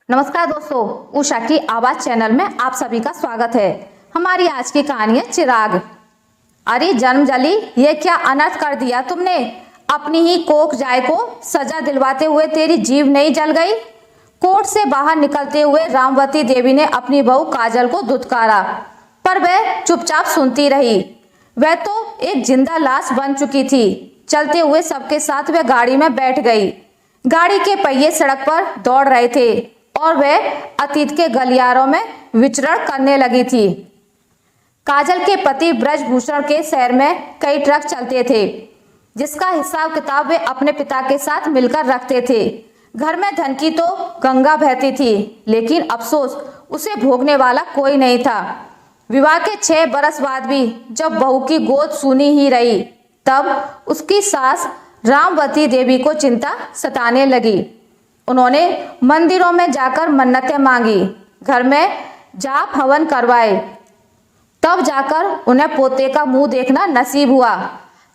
नमस्कार दोस्तों, उषा की आवाज चैनल में आप सभी का स्वागत है। हमारी आज की कहानी है चिराग। अरे जन्मजली, ये क्या अनर्थ कर दिया तुमने। अपनी ही कोख जाय को सजा दिलवाते हुए तेरी जीभ नहीं जल गई। कोर्ट से बाहर निकलते हुए रामवती देवी ने अपनी बहू काजल को धुतकारा, पर वह चुपचाप सुनती रही। वह तो एक जिंदा लाश बन चुकी थी। चलते हुए सबके साथ वह गाड़ी में बैठ गई। गाड़ी के पहिए सड़क पर दौड़ रहे थे और वह अतीत के गलियारों में विचरण करने लगी थी। काजल के पति ब्रजभूषण के शहर में कई ट्रक चलते थे, जिसका हिसाब किताब वे अपने पिता के साथ मिलकर रखते थे। घर में धन की तो गंगा बहती थी, लेकिन अफसोस उसे भोगने वाला कोई नहीं था। विवाह के 6 बरस बाद भी जब बहू की गोद सूनी ही रही, तब उसकी सास रामवती देवी को चिंता सताने लगी। उन्होंने मंदिरों में जाकर मन्नतें मांगी, घर में जाप हवन करवाए, तब जाकर उन्हें पोते का मुंह देखना नसीब हुआ।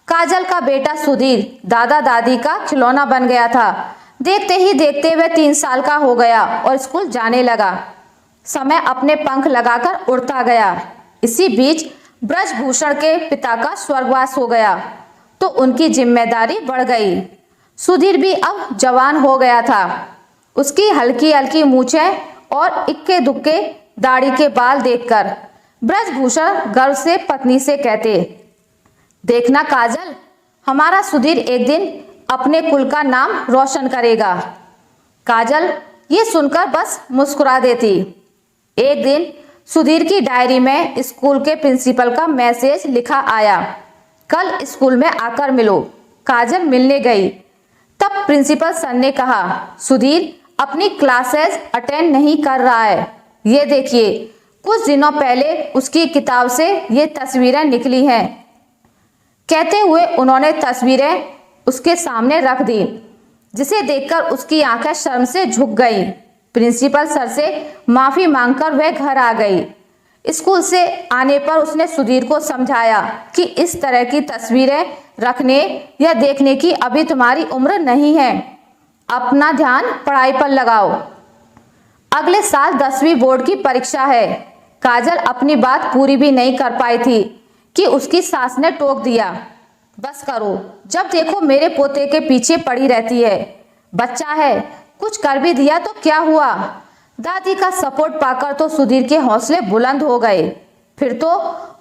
काजल का बेटा सुधीर दादा दादी का खिलौना बन गया था। देखते ही देखते वह 3 साल का हो गया और स्कूल जाने लगा। समय अपने पंख लगाकर उड़ता गया। इसी बीच ब्रजभूषण के पिता का स्वर्गवास हो गया, तो उनकी जिम्मेदारी बढ़ गई। सुधीर भी अब जवान हो गया था। उसकी हल्की हल्की मूछें और इक्के दुक्के दाढ़ी के बाल देखकर ब्रजभूषण गर्व से पत्नी से कहते, देखना काजल, हमारा सुधीर एक दिन अपने कुल का नाम रोशन करेगा। काजल ये सुनकर बस मुस्कुरा देती। एक दिन सुधीर की डायरी में स्कूल के प्रिंसिपल का मैसेज लिखा आया, कल स्कूल में आकर मिलो। काजल मिलने गई। तब प्रिंसिपल सर ने कहा, सुधीर अपनी क्लासेस अटेंड नहीं कर रहा है। ये देखिए, कुछ दिनों पहले उसकी किताब से ये तस्वीरें निकली हैं। कहते हुए उन्होंने तस्वीरें उसके सामने रख दी, जिसे देखकर उसकी आंखें शर्म से झुक गई। प्रिंसिपल सर से माफी मांगकर वह घर आ गई। स्कूल से आने पर उसने सुधीर को समझाया कि इस तरह की तस्वीरें रखने या देखने की अभी तुम्हारी उम्र नहीं है। अपना ध्यान पढ़ाई पर लगाओ। अगले साल 10वीं बोर्ड की परीक्षा है। काजल अपनी बात पूरी भी नहीं कर पाई थी कि उसकी सास ने टोक दिया, बस करो, जब देखो मेरे पोते के पीछे पड़ी रहती है। बच्चा है, कुछ कर भी दिया तो क्या हुआ। दादी का सपोर्ट पाकर तो सुधीर के हौसले बुलंद हो गए। फिर तो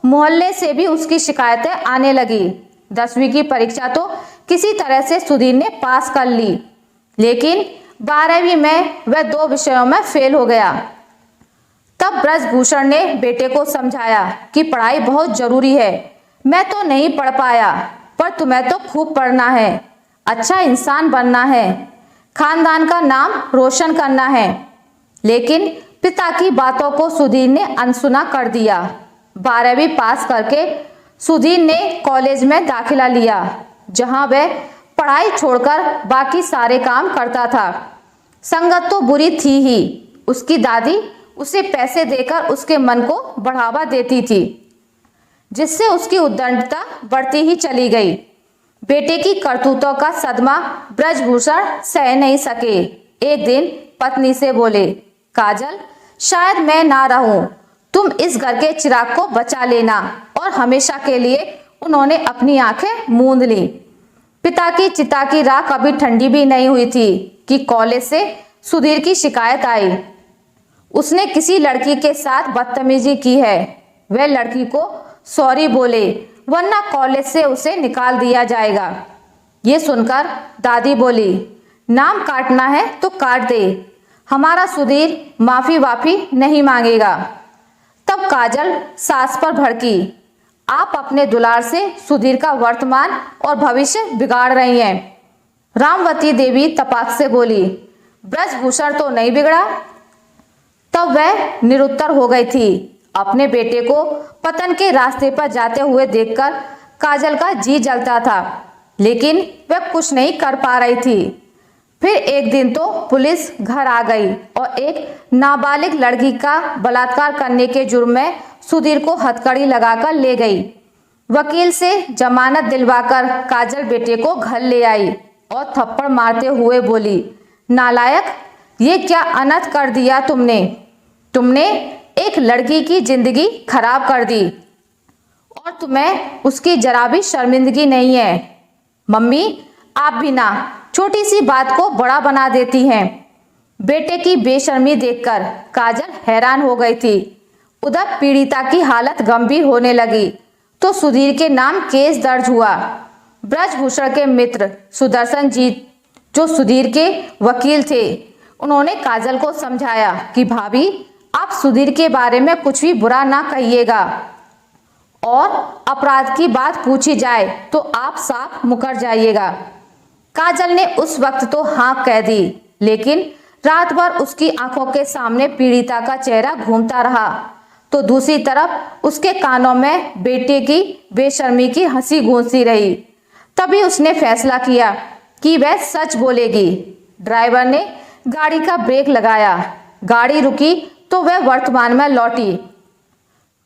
मोहल्ले से भी उसकी शिकायतें आने लगी। 10वीं की परीक्षा तो किसी तरह से सुधीर ने पास कर ली, लेकिन 12वीं में वह 2 विषयों में फेल हो गया। तब ब्रजभूषण ने बेटे को समझाया कि पढ़ाई बहुत जरूरी है। मैं तो नहीं पढ़ पाया, पर तुम्हें तो खूब पढ़ना है, अच्छा इंसान बनना है, खानदान का नाम रोशन करना है। लेकिन पिता की बातों को सुधीर ने अनसुना कर दिया। 12वीं पास करके सुधीर ने कॉलेज में दाखिला लिया, जहां वह पढ़ाई छोड़कर बाकी सारे काम करता था। संगत तो बुरी थी ही। उसकी दादी उसे पैसे देकर उसके मन को बढ़ावा देती थी, जिससे उसकी उद्दंडता बढ़ती ही चली गई। बेटे की करतूतों का सदमा ब्रजभूषण सह नहीं सके। एक दिन पत्नी से बोले, काजल, शायद मैं ना रहूं, तुम इस घर के चिराग को बचा लेना। और हमेशा के लिए उन्होंने अपनी आंखें मूंद ली। पिता की चिता की राह कभी ठंडी भी नहीं हुई थी कि कॉलेज से सुधीर की शिकायत आई। उसने किसी लड़की के साथ बदतमीजी की है। वह लड़की को सॉरी बोले, वरना कॉलेज से उसे निकाल दिया जाएगा। ये सुनकर दादी बोली, नाम काटना है तो काट दे, हमारा सुधीर माफी वाफी नहीं मांगेगा। तब काजल सास पर भड़की, आप अपने दुलार से सुधीर का वर्तमान और भविष्य बिगाड़ रही हैं। रामवती देवी तपाक से बोली, ब्रजभूषण तो नहीं बिगड़ा। तब वह निरुत्तर हो गई थी। अपने बेटे को पतन के रास्ते पर जाते हुए देखकर काजल का जी जलता था, लेकिन वह कुछ नहीं कर पा रही थी। फिर एक दिन तो पुलिस घर आ गई और एक नाबालिग लड़की का बलात्कार करने के जुर्म में सुधीर को हथकड़ी लगाकर ले गई। वकील से जमानत दिलवाकर काजल बेटे को घर ले आई और थप्पड़ मारते हुए बोली, नालायक, ये क्या अनर्थ कर दिया तुमने। तुमने एक लड़की की जिंदगी खराब कर दी और तुम्हें उसकी जरा भी शर्मिंदगी नहीं है। मम्मी, आप भी ना छोटी सी बात को बड़ा बना देती हैं। बेटे की बेशर्मी देखकर काजल हैरान हो गई थी। उधर पीड़िता की हालत गंभीर होने लगी तो सुधीर के नाम केस दर्ज हुआ। ब्रजभूषण के मित्र सुदर्शन जी, जो सुधीर के वकील थे, उन्होंने काजल को समझाया कि भाभी, आप सुधीर के बारे में कुछ भी बुरा ना कहिएगा और अपराध की बात पूछी जाए तो आप साफ मुकर जाइएगा। काजल ने उस वक्त तो हाँ कह दी, लेकिन रात भर उसकी आंखों के सामने पीड़िता का चेहरा घूमता रहा तो दूसरी तरफ उसके कानों में बेटे की बेशर्मी की हंसी गूंजती रही। तभी उसने फैसला किया कि वह सच बोलेगी। ड्राइवर ने गाड़ी का ब्रेक लगाया। गाड़ी रुकी तो वह वर्तमान में लौटी।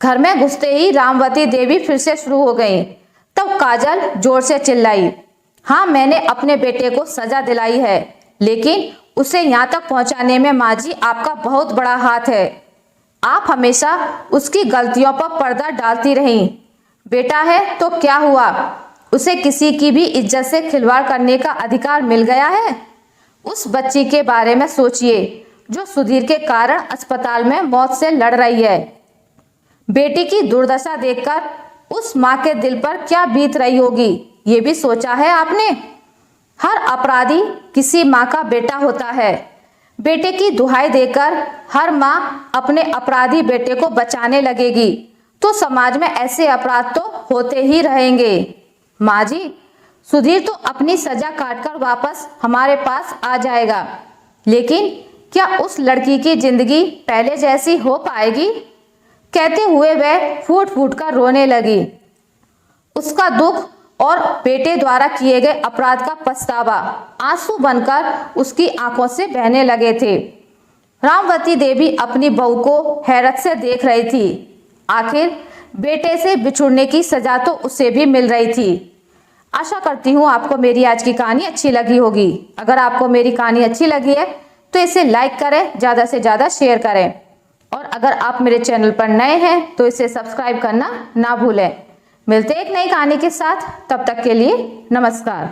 घर में घुसते ही रामवती देवी फिर से शुरू हो गई। तब काजल जोर से चिल्लाई, हाँ, मैंने अपने बेटे को सजा दिलाई है, लेकिन उसे यहाँ तक पहुँचाने में माँ जी आपका बहुत बड़ा हाथ है। आप हमेशा उसकी गलतियों पर पर्दा डालती रहीं। बेटा है तो क्या हुआ, उसे किसी की भी इज्जत से खिलवाड़ करने का अधिकार मिल गया है। उस बच्ची के बारे में सोचिए जो सुधीर के कारण अस्पताल में मौत से लड़ रही है। बेटी की दुर्दशा देखकर उस माँ के दिल पर क्या बीत रही होगी, ये भी सोचा है आपने। हर अपराधी किसी माँ का बेटा होता है। बेटे की दुहाई देकर हर माँ अपने अपराधी बेटे को बचाने लगेगी तो समाज में ऐसे अपराध तो होते ही रहेंगे। माँ जी, सुधीर तो अपनी सजा काटकर वापस हमारे पास आ जाएगा, लेकिन क्या उस लड़की की जिंदगी पहले जैसी हो पाएगी। कहते हुए वह फूट फूट कर रोने लगी। उसका दुख और बेटे द्वारा किए गए अपराध का पछतावा आंसू बनकर उसकी आंखों से बहने लगे थे। रामवती देवी अपनी बहू को हैरत से देख रही थी। आखिर बेटे से बिछुड़ने की सजा तो उसे भी मिल रही थी। आशा करती हूँ आपको मेरी आज की कहानी अच्छी लगी होगी। अगर आपको मेरी कहानी अच्छी लगी है तो इसे लाइक करें, ज़्यादा से ज़्यादा शेयर करें और अगर आप मेरे चैनल पर नए हैं तो इसे सब्सक्राइब करना ना भूलें। मिलते एक नई कहानी के साथ, तब तक के लिए नमस्कार।